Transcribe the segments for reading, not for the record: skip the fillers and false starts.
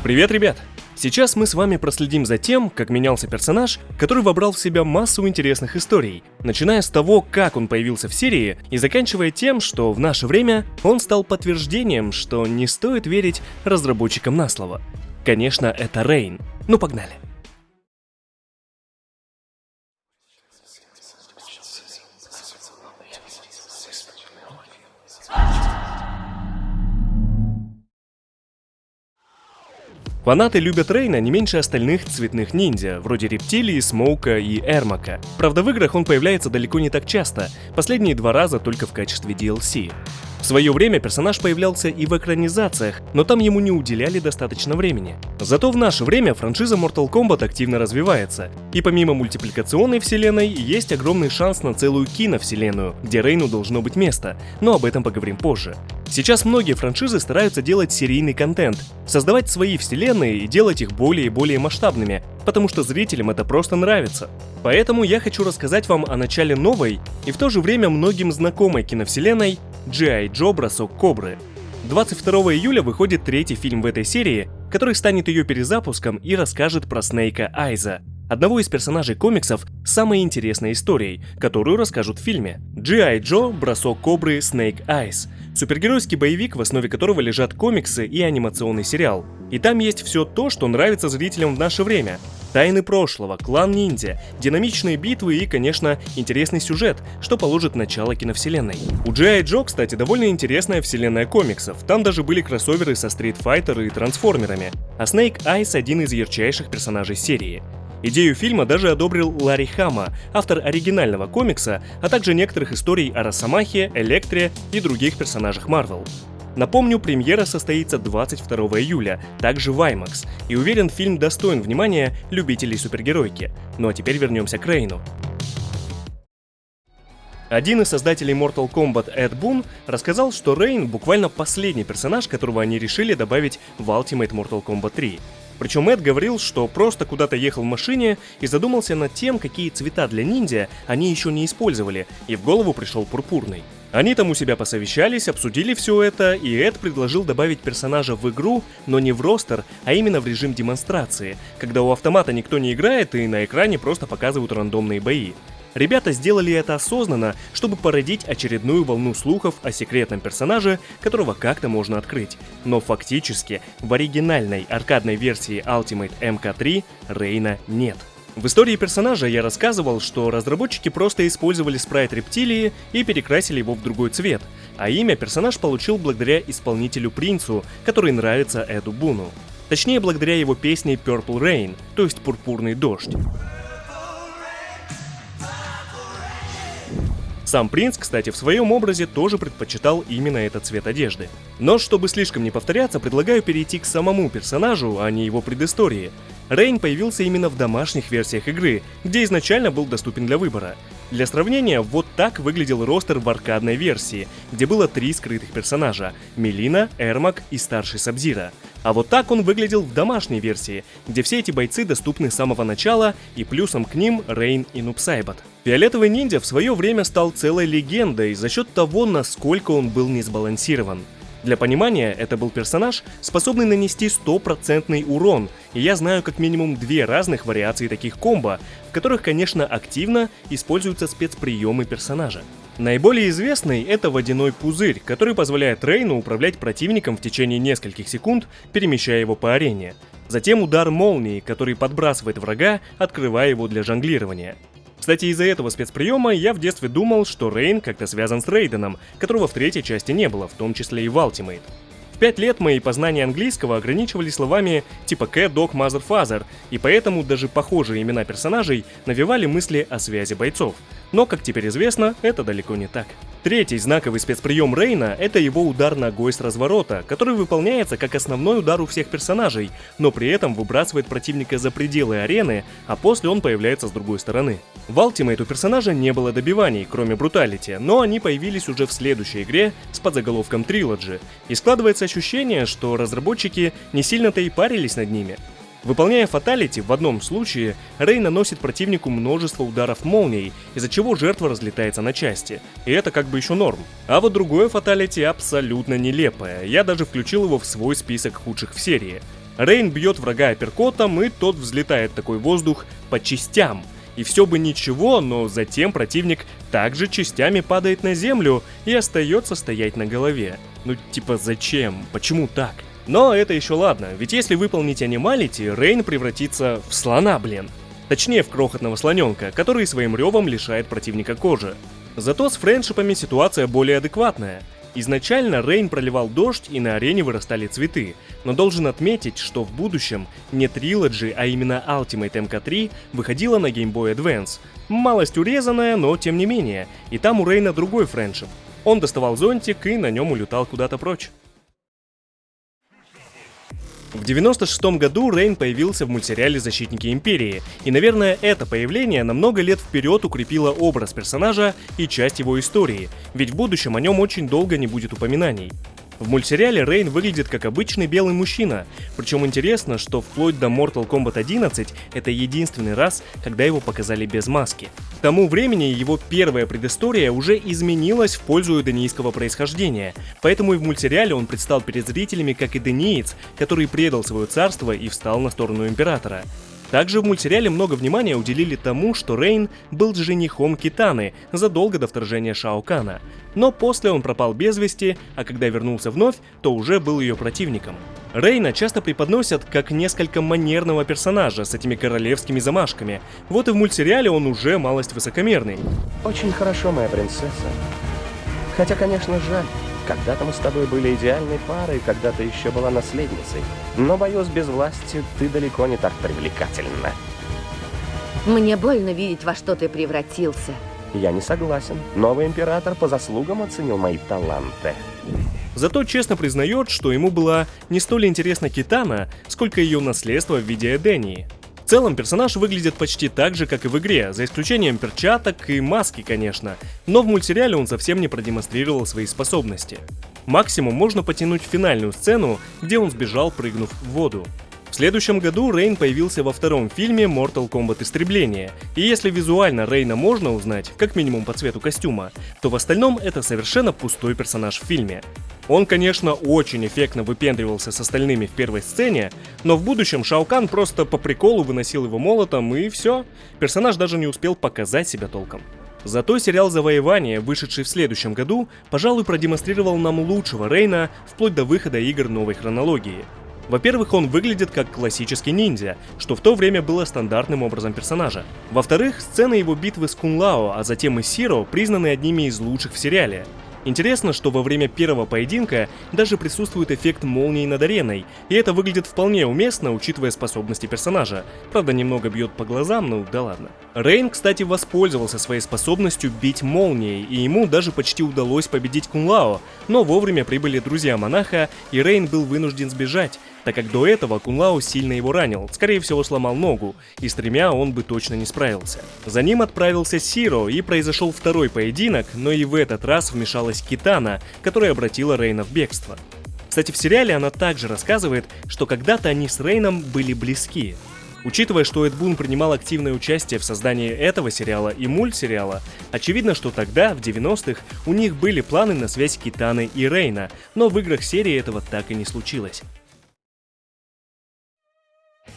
Привет, ребят! Сейчас мы с вами проследим за тем, как менялся персонаж, который вобрал в себя массу интересных историй, начиная с того, как он появился в серии, и заканчивая тем, что в наше время он стал подтверждением, что не стоит верить разработчикам на слово. Конечно, это Рейн. Ну погнали! Фанаты любят Рейна не меньше остальных цветных ниндзя, вроде Рептилии, Смоука и Эрмака. Правда, в играх он появляется далеко не так часто, последние 2 раза только в качестве DLC. В свое время персонаж появлялся и в экранизациях, но там ему не уделяли достаточно времени. Зато в наше время франшиза Mortal Kombat активно развивается, и помимо мультипликационной вселенной, есть огромный шанс на целую киновселенную, где Рейну должно быть место, но об этом поговорим позже. Сейчас многие франшизы стараются делать серийный контент, создавать свои вселенные и делать их более и более масштабными, потому что зрителям это просто нравится. Поэтому я хочу рассказать вам о начале новой и в то же время многим знакомой киновселенной G.I. Joe: Бросок Кобры. 22 июля выходит 3-й фильм в этой серии, который станет ее перезапуском и расскажет про Снейка Айза, одного из персонажей комиксов с самой интересной историей, которую расскажут в фильме. G.I. Joe: Бросок Кобры Snake Eyes – супергеройский боевик, в основе которого лежат комиксы и анимационный сериал. И там есть все то, что нравится зрителям в наше время. Тайны прошлого, клан ниндзя, динамичные битвы и, конечно, интересный сюжет, что положит начало киновселенной. У G.I. Joe, кстати, довольно интересная вселенная комиксов, там даже были кроссоверы со Street Fighter и Трансформерами, а Snake Eyes один из ярчайших персонажей серии. Идею фильма даже одобрил Ларри Хама, автор оригинального комикса, а также некоторых историй о Росомахе, Электре и других персонажах Marvel. Напомню, премьера состоится 22 июля, также в IMAX, и уверен, фильм достоин внимания любителей супергеройки. Ну а теперь вернемся к Рейну. Один из создателей Mortal Kombat, Эд Бун, рассказал, что Рейн буквально последний персонаж, которого они решили добавить в Ultimate Mortal Kombat 3. Причем Эд говорил, что просто куда-то ехал в машине и задумался над тем, какие цвета для ниндзя они еще не использовали, и в голову пришел пурпурный. Они там у себя посовещались, обсудили все это, и Эд предложил добавить персонажа в игру, но не в ростер, а именно в режим демонстрации, когда у автомата никто не играет и на экране просто показывают рандомные бои. Ребята сделали это осознанно, чтобы породить очередную волну слухов о секретном персонаже, которого как-то можно открыть. Но фактически в оригинальной аркадной версии Ultimate MK3 Рейна нет. В истории персонажа я рассказывал, что разработчики просто использовали спрайт рептилии и перекрасили его в другой цвет, а имя персонаж получил благодаря исполнителю Принцу, который нравится Эду Буну. Точнее, благодаря его песне Purple Rain, то есть пурпурный дождь. Сам принц, кстати, в своем образе тоже предпочитал именно этот цвет одежды. Но чтобы слишком не повторяться, предлагаю перейти к самому персонажу, а не его предыстории. Рейн появился именно в домашних версиях игры, где изначально был доступен для выбора. Для сравнения, вот так выглядел ростер в аркадной версии, где было 3 скрытых персонажа – Милина, Эрмак и старший Сабзира. А вот так он выглядел в домашней версии, где все эти бойцы доступны с самого начала, и плюсом к ним Рейн и Нуб Сайбат. Фиолетовый ниндзя в свое время стал целой легендой за счет того, насколько он был несбалансирован. Для понимания, это был персонаж, способный нанести 100% урон, и я знаю как минимум 2 разных вариации таких комбо, в которых, конечно, активно используются спецприемы персонажа. Наиболее известный — это водяной пузырь, который позволяет Рейну управлять противником в течение нескольких секунд, перемещая его по арене. Затем удар молнии, который подбрасывает врага, открывая его для жонглирования. Кстати, из-за этого спецприема я в детстве думал, что Рейн как-то связан с Рейденом, которого в 3-й части не было, в том числе и в Ultimate. В 5 лет мои познания английского ограничивались словами типа Cat, Dog, Mother, Father, и поэтому даже похожие имена персонажей навевали мысли о связи бойцов. Но, как теперь известно, это далеко не так. 3-й знаковый спецприем Рейна — это его удар ногой с разворота, который выполняется как основной удар у всех персонажей, но при этом выбрасывает противника за пределы арены, а после он появляется с другой стороны. В Ultimate у персонажа не было добиваний, кроме бруталити, но они появились уже в следующей игре с подзаголовком Trilogy, и складывается ощущение, что разработчики не сильно-то и парились над ними. Выполняя фаталити, в одном случае Рей наносит противнику множество ударов молнией, из-за чего жертва разлетается на части, и это как бы еще норм. А вот другое фаталити абсолютно нелепое, я даже включил его в свой список худших в серии. Рейн бьет врага апперкотом, и тот взлетает в такой воздух по частям. И все бы ничего, но затем противник также частями падает на землю и остается стоять на голове. Ну типа зачем? Почему так? Но это еще ладно, ведь если выполнить анималити, Рейн превратится в слона, блин. Точнее, в крохотного слоненка, который своим ревом лишает противника кожи. Зато с френдшипами ситуация более адекватная. Изначально Рейн проливал дождь и на арене вырастали цветы, но должен отметить, что в будущем не Trilogy, а именно Ultimate MK3 выходила на Game Boy Advance. Малость урезанная, но тем не менее, и там у Рейна другой френдшип. Он доставал зонтик и на нем улетал куда-то прочь. В 96-м году Рейн появился в мультсериале «Защитники Империи», и, наверное, это появление на много лет вперед укрепило образ персонажа и часть его истории, ведь в будущем о нем очень долго не будет упоминаний. В мультсериале Рейн выглядит как обычный белый мужчина, причем интересно, что вплоть до Mortal Kombat 11 это единственный раз, когда его показали без маски. К тому времени его первая предыстория уже изменилась в пользу эденийского происхождения, поэтому и в мультсериале он предстал перед зрителями как эдениец, который предал свое царство и встал на сторону императора. Также в мультсериале много внимания уделили тому, что Рейн был женихом Китаны задолго до вторжения Шао Кана, но после он пропал без вести, а когда вернулся вновь, то уже был ее противником. Рейна часто преподносят как несколько манерного персонажа с этими королевскими замашками, вот и в мультсериале он уже малость высокомерный. Очень хорошо, моя принцесса. Хотя, конечно, жаль. Когда-то мы с тобой были идеальной парой, когда ты еще была наследницей. Но, боюсь, без власти ты далеко не так привлекательна. Мне больно видеть, во что ты превратился. Я не согласен. Новый император по заслугам оценил мои таланты. Зато честно признает, что ему была не столь интересна Китана, сколько ее наследство в виде Эдении. В целом персонаж выглядит почти так же, как и в игре, за исключением перчаток и маски, конечно, но в мультсериале он совсем не продемонстрировал свои способности. Максимум можно потянуть финальную сцену, где он сбежал, прыгнув в воду. В следующем году Рейн появился во втором фильме Mortal Kombat Истребление, и если визуально Рейна можно узнать, как минимум по цвету костюма, то в остальном это совершенно пустой персонаж в фильме. Он, конечно, очень эффектно выпендривался с остальными в первой сцене, но в будущем Шао Кан просто по приколу выносил его молотом, и все, персонаж даже не успел показать себя толком. Зато сериал «Завоевание», вышедший в следующем году, пожалуй, продемонстрировал нам лучшего Рейна вплоть до выхода игр новой хронологии. Во-первых, он выглядит как классический ниндзя, что в то время было стандартным образом персонажа. Во-вторых, сцены его битвы с Кун Лао, а затем и Сиро, признаны одними из лучших в сериале. Интересно, что во время первого поединка даже присутствует эффект молнии над ареной, и это выглядит вполне уместно, учитывая способности персонажа. Правда, немного бьет по глазам, ну да ладно. Рейн, кстати, воспользовался своей способностью бить молнией, и ему даже почти удалось победить Кун Лао, но вовремя прибыли друзья монаха, и Рейн был вынужден сбежать, так как до этого Кун Лао сильно его ранил, скорее всего сломал ногу, и с 3 он бы точно не справился. За ним отправился Сиро, и произошел второй поединок, но и в этот раз вмешалась Китана, которая обратила Рейна в бегство. Кстати, в сериале она также рассказывает, что когда-то они с Рейном были близки. Учитывая, что Эд Бун принимал активное участие в создании этого сериала и мультсериала, очевидно, что тогда, в 90-х, у них были планы на связь Китаны и Рейна, но в играх серии этого так и не случилось.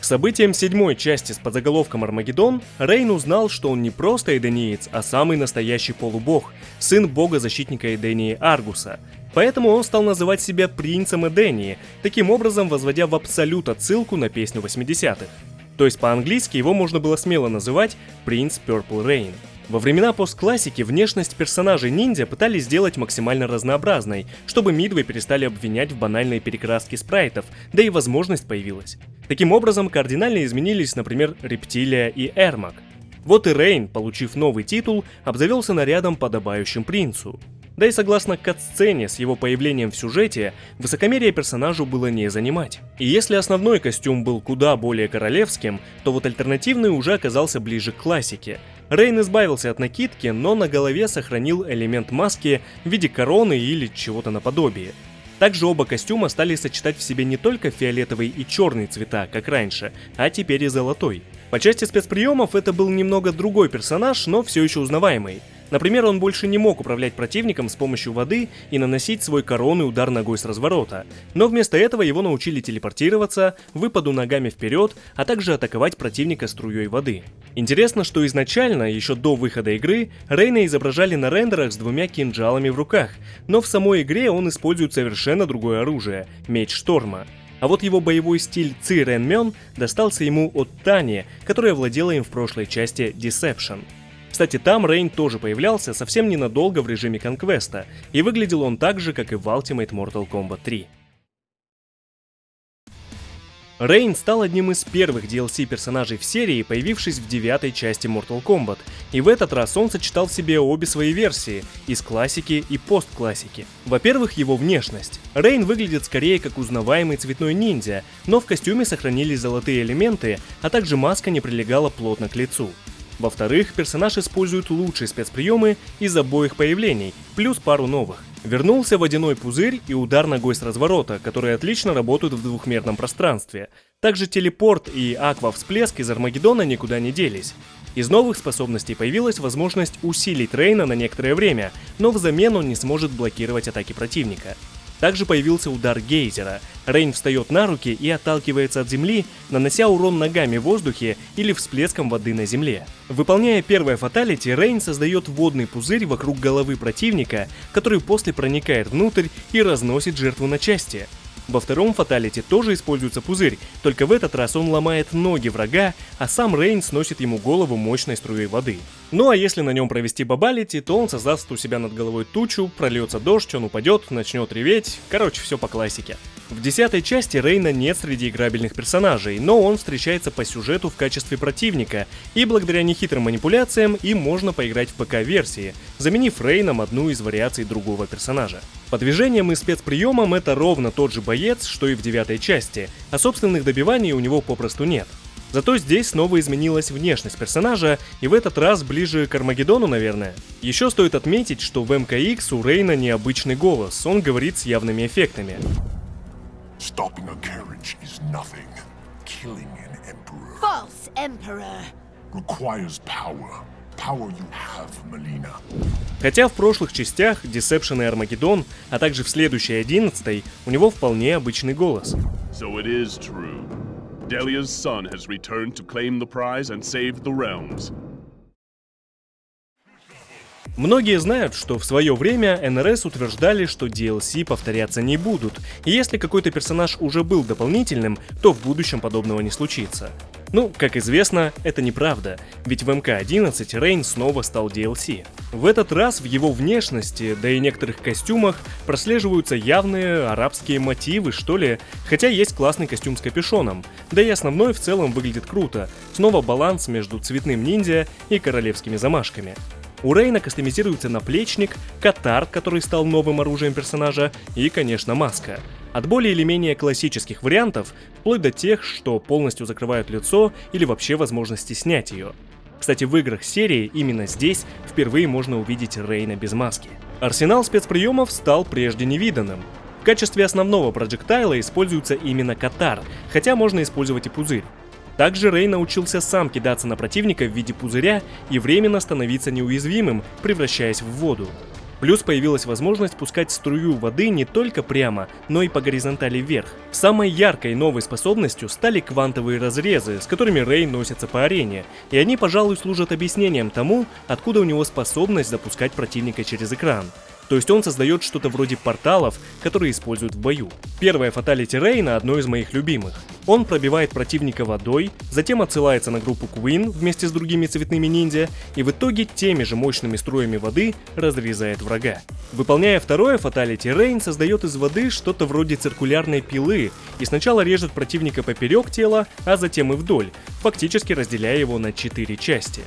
К событиям 7-й части с подзаголовком «Армагеддон» Рейн узнал, что он не просто эдениец, а самый настоящий полубог, сын бога-защитника Эдении Аргуса. Поэтому он стал называть себя принцем Эдении, таким образом возводя в абсолют отсылку на песню 80-х. То есть по-английски его можно было смело называть «Принц Purple Rain». Во времена постклассики внешность персонажей ниндзя пытались сделать максимально разнообразной, чтобы Мидвей перестали обвинять в банальной перекраске спрайтов, да и возможность появилась. Таким образом, кардинально изменились, например, Рептилия и Эрмак. Вот и Рейн, получив новый титул, обзавелся нарядом, подобающим принцу. Да и согласно кат-сцене с его появлением в сюжете, высокомерие персонажу было не занимать. И если основной костюм был куда более королевским, то вот альтернативный уже оказался ближе к классике. Рейн избавился от накидки, но на голове сохранил элемент маски в виде короны или чего-то наподобие. Также оба костюма стали сочетать в себе не только фиолетовый и черный цвета, как раньше, а теперь и золотой. По части спецприемов это был немного другой персонаж, но все еще узнаваемый. Например, он больше не мог управлять противником с помощью воды и наносить свой коронный удар ногой с разворота, но вместо этого его научили телепортироваться, выпаду ногами вперед, а также атаковать противника струей воды. Интересно, что изначально, еще до выхода игры, Рейна изображали на рендерах с двумя кинжалами в руках, но в самой игре он использует совершенно другое оружие – меч Шторма. А вот его боевой стиль Ци Рен Мён достался ему от Тани, которая владела им в прошлой части Deception. Кстати, там Рейн тоже появлялся совсем ненадолго в режиме конквеста, и выглядел он так же, как и в Ultimate Mortal Kombat 3. Рейн стал одним из первых DLC-персонажей в серии, появившись в 9-й части Mortal Kombat, и в этот раз он сочетал в себе обе свои версии, из классики и постклассики. Во-первых, его внешность. Рейн выглядит скорее как узнаваемый цветной ниндзя, но в костюме сохранились золотые элементы, а также маска не прилегала плотно к лицу. Во-вторых, персонаж использует лучшие спецприемы из обоих появлений, плюс пару новых. Вернулся водяной пузырь и удар ногой с разворота, которые отлично работают в двухмерном пространстве. Также телепорт и аква-всплеск из Армагеддона никуда не делись. Из новых способностей появилась возможность усилить Рейна на некоторое время, но взамен он не сможет блокировать атаки противника. Также появился удар гейзера. Рейн встает на руки и отталкивается от земли, нанося урон ногами в воздухе или всплеском воды на земле. Выполняя первое фаталити, Рейн создает водный пузырь вокруг головы противника, который после проникает внутрь и разносит жертву на части. Во втором фаталити тоже используется пузырь, только в этот раз он ломает ноги врага, а сам Рейн сносит ему голову мощной струей воды. Ну а если на нем провести бабалити, то он создаст у себя над головой тучу, прольется дождь, он упадет, начнет реветь, короче, все по классике. В 10-й части Рейна нет среди играбельных персонажей, но он встречается по сюжету в качестве противника, и благодаря нехитрым манипуляциям им можно поиграть в ПК-версии, заменив Рейном одну из вариаций другого персонажа. По движениям и спецприемам это ровно тот же боец, что и в 9-й части, а собственных добиваний у него попросту нет. Зато здесь снова изменилась внешность персонажа, и в этот раз ближе к Армагеддону, наверное. Еще стоит отметить, что в МКХ у Рейна необычный голос, он говорит с явными эффектами. Stopping a carriage is nothing. Killing an emperor False Emperor. requires power. Power you have, Melina. Хотя в прошлых частях Deception и Армагеддон, а также в следующей 11-й, у него вполне обычный голос. So it is true. Delia's son has returned to claim the prize and save the realms. Многие знают, что в свое время НРС утверждали, что DLC повторяться не будут, и если какой-то персонаж уже был дополнительным, то в будущем подобного не случится. Ну, как известно, это неправда, ведь в МК-11 Рейн снова стал DLC. В этот раз в его внешности, да и некоторых костюмах прослеживаются явные арабские мотивы, что ли, хотя есть классный костюм с капюшоном, да и основной в целом выглядит круто, снова баланс между цветным ниндзя и королевскими замашками. У Рейна кастомизируется наплечник, катар, который стал новым оружием персонажа, и, конечно, маска. От более или менее классических вариантов, вплоть до тех, что полностью закрывают лицо или вообще возможности снять ее. Кстати, в играх серии именно здесь впервые можно увидеть Рейна без маски. Арсенал спецприемов стал прежде невиданным. В качестве основного проджектайла используется именно катар, хотя можно использовать и пузырь. Также Рей научился сам кидаться на противника в виде пузыря и временно становиться неуязвимым, превращаясь в воду. Плюс появилась возможность пускать струю воды не только прямо, но и по горизонтали вверх. Самой яркой новой способностью стали квантовые разрезы, с которыми Рей носится по арене, и они, пожалуй, служат объяснением тому, откуда у него способность запускать противника через экран. То есть он создает что-то вроде порталов, которые используют в бою. Первое фаталити Рейна одно из моих любимых. Он пробивает противника водой, затем отсылается на группу Queen вместе с другими цветными ниндзя и в итоге теми же мощными струями воды разрезает врага. Выполняя второе фаталити, Рейн создает из воды что-то вроде циркулярной пилы и сначала режет противника поперек тела, а затем и вдоль, фактически разделяя его на 4 части.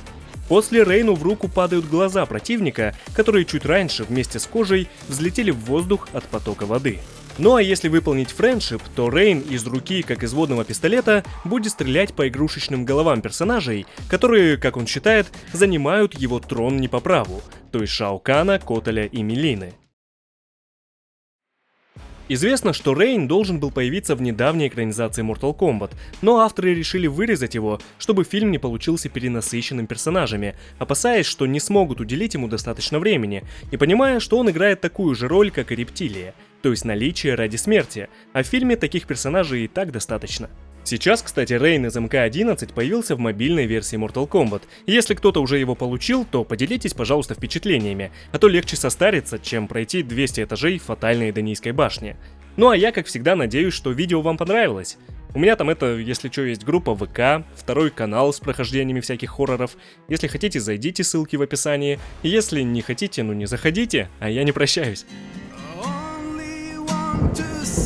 После Рейну в руку падают глаза противника, которые чуть раньше вместе с кожей взлетели в воздух от потока воды. Ну а если выполнить френдшип, то Рейн из руки, как из водного пистолета, будет стрелять по игрушечным головам персонажей, которые, как он считает, занимают его трон не по праву, то есть Шао Кана, Котеля и Мелины. Известно, что Рейн должен был появиться в недавней экранизации Mortal Kombat, но авторы решили вырезать его, чтобы фильм не получился перенасыщенным персонажами, опасаясь, что не смогут уделить ему достаточно времени, и понимая, что он играет такую же роль, как и рептилия, то есть наличие ради смерти, а в фильме таких персонажей и так достаточно. Сейчас, кстати, Рейн из МК-11 появился в мобильной версии Mortal Kombat. Если кто-то уже его получил, то поделитесь, пожалуйста, впечатлениями, а то легче состариться, чем пройти 200 этажей фатальной Эденийской башни. Ну а я, как всегда, надеюсь, что видео вам понравилось. У меня там если что, есть группа ВК, второй канал с прохождениями всяких хорроров. Если хотите, зайдите, ссылки в описании. Если не хотите, ну не заходите, а я не прощаюсь. Only want to